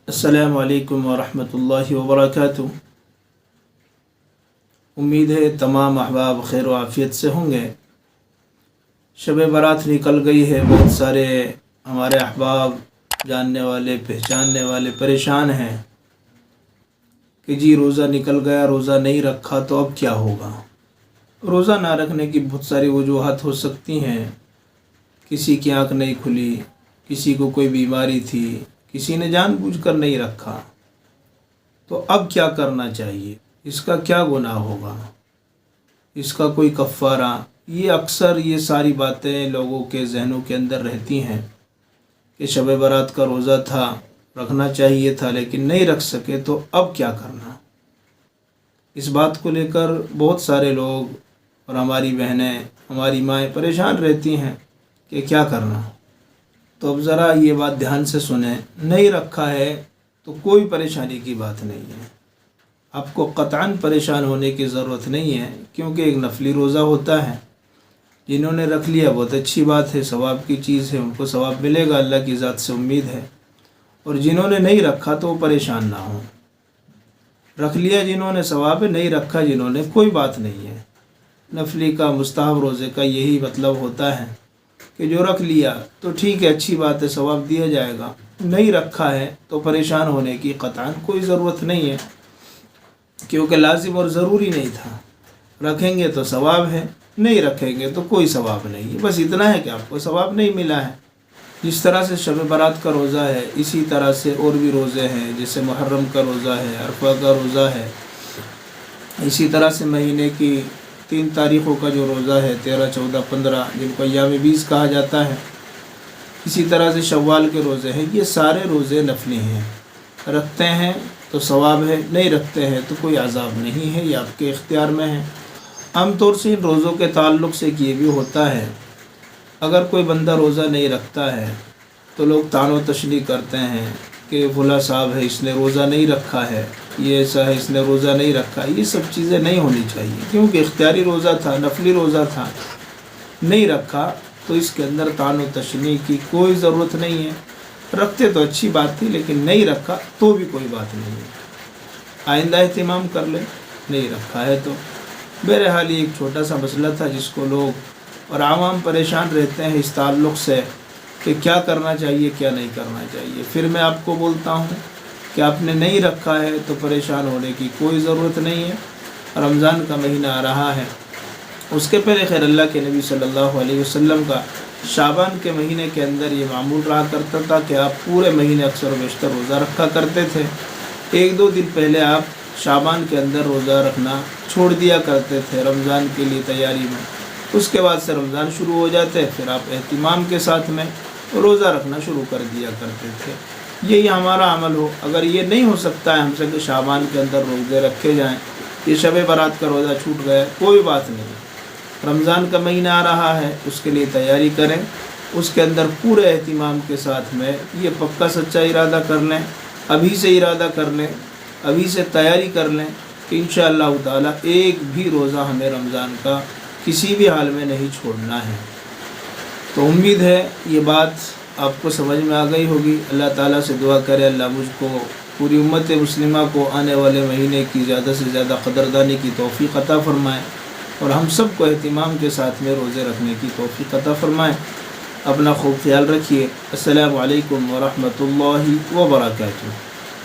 अस्सलामु अलैकुम वरहमतुल्लाहि वबरकातुहू। उम्मीद है तमाम अहबाब खैर व आफ़ियत से होंगे। शब बारात निकल गई है। बहुत सारे हमारे अहबाब जानने वाले पहचानने वाले परेशान हैं कि जी रोज़ा निकल गया, रोज़ा नहीं रखा तो अब क्या होगा। रोज़ा ना रखने की बहुत सारी वजूहात हो सकती हैं। किसी की आँख नहीं खुली, किसी को कोई बीमारी थी, किसी ने जानबूझकर नहीं रखा, तो अब क्या करना चाहिए, इसका क्या गुनाह होगा, इसका कोई कफ़ारा। ये अक्सर ये सारी बातें लोगों के जहनों के अंदर रहती हैं कि शब बारात का रोज़ा था, रखना चाहिए था लेकिन नहीं रख सके, तो अब क्या करना। इस बात को लेकर बहुत सारे लोग और हमारी बहनें, हमारी माएँ परेशान रहती हैं कि क्या करना। तो अब ज़रा ये बात ध्यान से सुने, नहीं रखा है तो कोई परेशानी की बात नहीं है। आपको क़तअन परेशान होने की ज़रूरत नहीं है, क्योंकि एक नफली रोज़ा होता है। जिन्होंने रख लिया बहुत अच्छी बात है, सवाब की चीज़ है, उनको सवाब मिलेगा, अल्लाह की ज़ात से उम्मीद है। और जिन्होंने नहीं रखा तो वो परेशान ना हो। रख लिया जिन्होंने सवाब है, नहीं रखा जिन्होंने कोई बात नहीं है। नफली का मुस्तहब रोज़े का यही मतलब होता है कि जो रख लिया तो ठीक है, अच्छी बात है, सवाब दिया जाएगा। नहीं रखा है तो परेशान होने की क़तअन कोई ज़रूरत नहीं है, क्योंकि लाजिम और ज़रूरी नहीं था। रखेंगे तो सवाब है, नहीं रखेंगे तो कोई सवाब नहीं है। बस इतना है कि आपको सवाब नहीं मिला है। जिस तरह से शब बारात का रोज़ा है, इसी तरह से और भी रोज़े हैं, जैसे मुहर्रम का रोज़ा है, अरफा का रोज़ा है। इसी तरह से महीने की 3 तारीख़ों का जो रोज़ा है, 13, 14, 15, जिनको अय्याम बीस कहा जाता है। इसी तरह से शव्वाल के रोज़े हैं। ये सारे रोज़े नफली हैं। रखते हैं तो सवाब है, नहीं रखते हैं तो कोई अज़ाब नहीं है, ये आपके इख्तियार में है। आमतौर से इन रोज़ों के ताल्लुक़ से ये भी होता है, अगर कोई बंदा रोज़ा नहीं रखता है तो लोग तानो तशनी करते हैं कि फला साहब है, इसने रोज़ा नहीं रखा है, ये ऐसा है, इसने रोज़ा नहीं रखा। ये सब चीज़ें नहीं होनी चाहिए, क्योंकि इख्तियारी रोज़ा था, नफली रोज़ा था, नहीं रखा तो इसके अंदर तानो तशनी की कोई ज़रूरत नहीं है। रखते तो अच्छी बात थी, लेकिन नहीं रखा तो भी कोई बात नहीं है। आइंदा एहतिमाम कर ले, नहीं रखा है तो। बहरहाल ये एक छोटा सा मसला था जिसको लोग और आवाम परेशान रहते हैं इस ताल्लुक़ से कि क्या करना चाहिए, क्या नहीं करना चाहिए। फिर मैं आपको बोलता हूँ कि आपने नहीं रखा है तो परेशान होने की कोई ज़रूरत नहीं है। रमज़ान का महीना आ रहा है, उसके पहले खैर अल्लाह के नबी सल्लल्लाहु अलैहि वसल्लम का शाबान के महीने के अंदर ये मामूल रहा करता था कि आप पूरे महीने अक्सर व बेशतर रोज़ा रखा करते थे। 1-2 दिन पहले आप शाबान के अंदर रोज़ा रखना छोड़ दिया करते थे रमज़ान के लिए तैयारी में। उसके बाद से रमज़ान शुरू हो जाते, फिर आप एहतिमाम के साथ में रोज़ा रखना शुरू कर दिया करते थे। यही हमारा अमल हो। अगर ये नहीं हो सकता है हमसे कि शाबान के अंदर रोज़े रखे जाएँ, ये शब बारात का रोज़ा छूट गया, कोई बात नहीं। रमज़ान का महीना आ रहा है, उसके लिए तैयारी करें, उसके अंदर पूरे एहतिमाम के साथ में ये पक्का सच्चा इरादा कर लें, अभी से इरादा कर लें, अभी से तैयारी कर लें कि इंशाअल्लाह ताला एक भी रोज़ा हमें रमज़ान का किसी भी हाल में नहीं छोड़ना है। तो उम्मीद है ये बात आपको समझ में आ गई होगी। अल्लाह ताला से दुआ करें, अल्लाह मुझको, पूरी उम्मत मुस्लिमा को आने वाले महीने की ज़्यादा से ज़्यादा क़दरदानी की तौफ़ीक़ अता फ़रमाए, और हम सब को एहतिमाम के साथ में रोज़े रखने की तौफ़ीक़ अता फ़रमाए। अपना खूब ख्याल रखिए। अस्सलामु अलैकुम व रहमतुल्लाहि व बरकातुहू।